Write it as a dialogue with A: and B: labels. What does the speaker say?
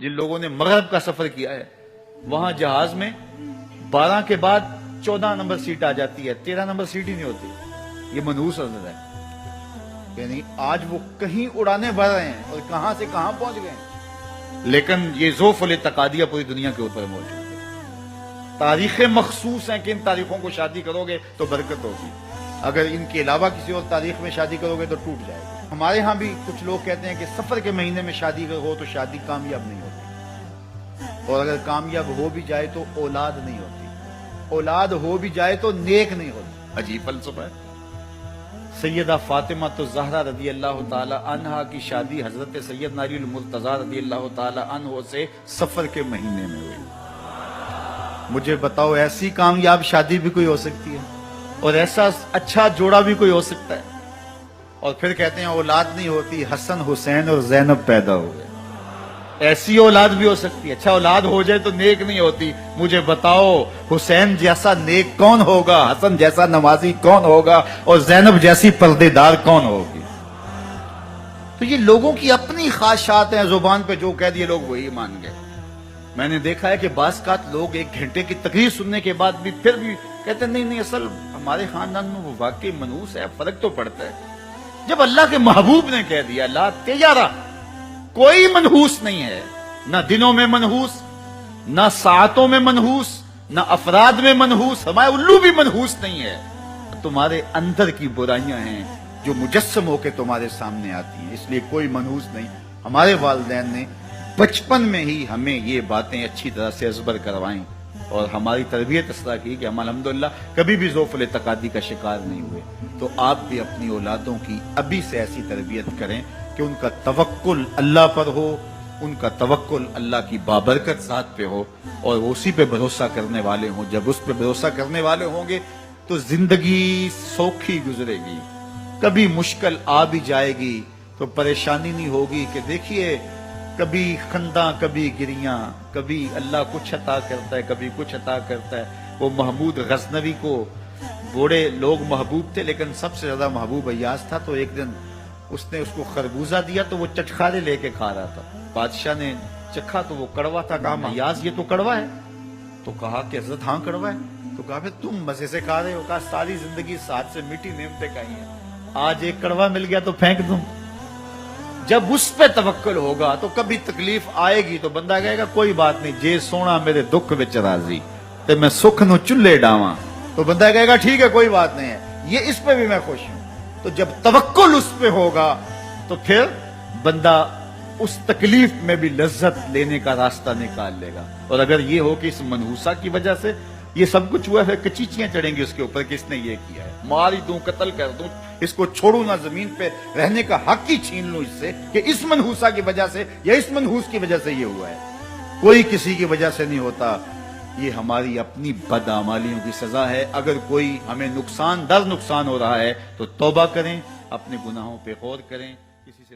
A: جن لوگوں نے مغرب کا سفر کیا ہے وہاں جہاز میں 12 کے بعد 14 نمبر سیٹ آ جاتی ہے، 13 نمبر سیٹ ہی نہیں ہوتی۔ یہ منحوس نظر ہے، یعنی آج وہ کہیں اڑانے بھر رہے ہیں اور کہاں سے کہاں پہنچ گئے ہیں، لیکن یہ ذوف الاعتقادیہ پوری دنیا کے اوپر موجود ہے۔ تاریخیں مخصوص ہیں کہ ان تاریخوں کو شادی کرو گے تو برکت ہوگی، اگر ان کے علاوہ کسی اور تاریخ میں شادی کرو گے تو ٹوٹ جائے گا۔ ہمارے ہاں بھی کچھ لوگ کہتے ہیں کہ سفر کے مہینے میں شادی ہو تو شادی کامیاب نہیں ہوتی، اور اگر کامیاب ہو بھی جائے تو اولاد نہیں ہوتی، اولاد ہو بھی جائے تو نیک نہیں ہوتی۔ عجیب فلسفہ ہے۔ سیدہ فاطمہ تو زہرا رضی اللہ تعالی عنہا کی شادی حضرت سیدنا علی المرتضیٰ رضی اللہ تعالی عنہ سے سفر کے مہینے میں ہوئی۔ مجھے بتاؤ ایسی کامیاب شادی بھی کوئی ہو سکتی ہے، اور ایسا اچھا جوڑا بھی کوئی ہو سکتا ہے، اور پھر کہتے ہیں اولاد نہیں ہوتی، حسن حسین اور زینب پیدا ہو گئے۔ ایسی اولاد بھی ہو سکتی ہے، اچھا اولاد ہو جائے تو نیک نہیں ہوتی۔ مجھے بتاؤ حسین جیسا نیک کون ہوگا، حسن جیسا نمازی کون ہوگا، اور زینب جیسی پردے دار کون ہوگی؟ تو یہ لوگوں کی اپنی خواہشات ہیں، زبان پہ جو کہہ دیے لوگ وہی مان گئے۔ میں نے دیکھا ہے کہ بعض اوقات لوگ 1 گھنٹے کی تقریر سننے کے بعد بھی پھر بھی کہتے ہیں نہیں اصل ہمارے خاندان میں وہ واقعی منحوس ہے، فرق تو پڑتا ہے۔ جب اللہ کے محبوب نے کہہ دیا لا تجارہ، کوئی منحوس نہیں ہے، نہ دنوں میں منحوس، نہ ساعتوں میں منحوس، نہ افراد میں منحوس، ہمارے الو بھی منحوس نہیں ہے۔ تمہارے اندر کی برائیاں ہیں جو مجسم ہو کے تمہارے سامنے آتی ہیں، اس لیے کوئی منحوس نہیں۔ ہمارے والدین نے بچپن میں ہی ہمیں یہ باتیں اچھی طرح سے ازبر کروائیں، اور ہماری تربیت اس طرح کی کہ ہم الحمدللہ کبھی بھی ذوف الاعتقادی کا شکار نہیں ہوئے۔ تو آپ بھی اپنی اولادوں کی ابھی سے ایسی تربیت کریں کہ ان کا توکل اللہ پر ہو، ان کا توکل اللہ کی بابرکت ذات پہ ہو، اور وہ اسی پہ بھروسہ کرنے والے ہوں۔ جب اس پہ بھروسہ کرنے والے ہوں گے تو زندگی سوکھی گزرے گی، کبھی مشکل آ بھی جائے گی تو پریشانی نہیں ہوگی کہ دیکھیے کبھی خنداں کبھی گریاں، کبھی اللہ کچھ عطا کرتا ہے کبھی کچھ عطا کرتا ہے۔ وہ محمود غزنوی کو بوڑھے لوگ محبوب تھے، لیکن سب سے زیادہ محبوب ایاز تھا۔ تو ایک دن اس نے اس کو خربوزہ دیا تو وہ چٹخارے لے کے کھا رہا تھا۔ بادشاہ نے چکھا تو وہ کڑوا تھا، کہا ایاز یہ تو کڑوا ہے؟ تو کہا کہ حضرت ہاں کڑوا ہے۔ تو کہا پھر تم مزے سے کھا رہے ہو؟ کہا ساری زندگی ساتھ سے میٹھی نعمتیں کھائی ہیں، آج ایک کڑوا مل گیا تو پھینک دوں؟ جب اس پہ توکل ہوگا تو کبھی تکلیف آئے گی تو بندہ کہے گا کوئی بات نہیں، جے سونا میرے دکھ وچ راضی تے میں سکھ نو چلے ڈاواں، تو بندہ کہے گا ٹھیک ہے کوئی بات نہیں ہے، یہ اس پہ بھی میں خوش ہوں۔ تو جب توکل اس پہ ہوگا تو پھر بندہ اس تکلیف میں بھی لذت لینے کا راستہ نکال لے گا۔ اور اگر یہ ہو کہ اس منحوسہ کی وجہ سے یہ سب کچھ ہوا ہے، کچیچیاں چڑھیں گی اس کے اوپر کہ اس نے یہ کیا ہے، مار ہی دوں، قتل کر دوں، اس کو چھوڑوں نہ، زمین پہ رہنے کا حق ہی چھین لوں اس سے کہ اس منحوسہ کی وجہ سے یا اس منحوس کی وجہ سے یہ ہوا ہے۔ کوئی کسی کی وجہ سے نہیں ہوتا، یہ ہماری اپنی بدعمالیوں کی سزا ہے۔ اگر کوئی ہمیں نقصان در نقصان ہو رہا ہے تو توبہ کریں، اپنے گناہوں پہ غور کریں، کسی سے